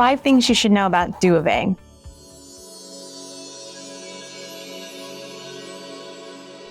5 things you should know about Duavee.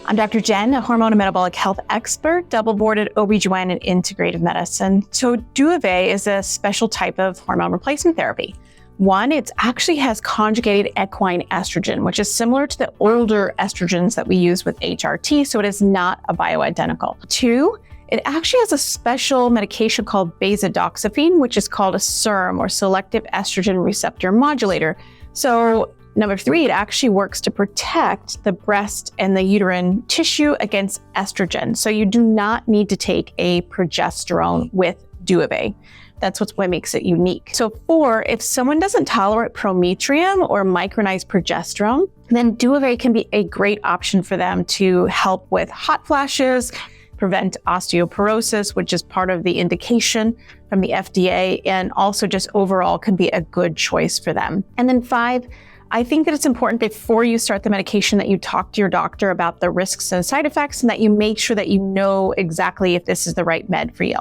I'm Dr. Jen, a hormone and metabolic health expert, double-boarded OB/GYN in integrative medicine. So Duavee is a special type of hormone replacement therapy. One, it actually has conjugated equine estrogen, which is similar to the older estrogens that we use with HRT, so it is not a bioidentical. 2, it actually has a special medication called basodoxepine, which is called a SERM, or selective estrogen receptor modulator. So number 3, it actually works to protect the breast and the uterine tissue against estrogen. So you do not need to take a progesterone with Duavee. That's what makes it unique. So 4, if someone doesn't tolerate Prometrium or micronized progesterone, then Duavee can be a great option for them to help with hot flashes, prevent osteoporosis, which is part of the indication from the FDA, and also just overall can be a good choice for them. And then 5, I think that it's important before you start the medication that you talk to your doctor about the risks and side effects, and that you make sure that you know exactly if this is the right med for you.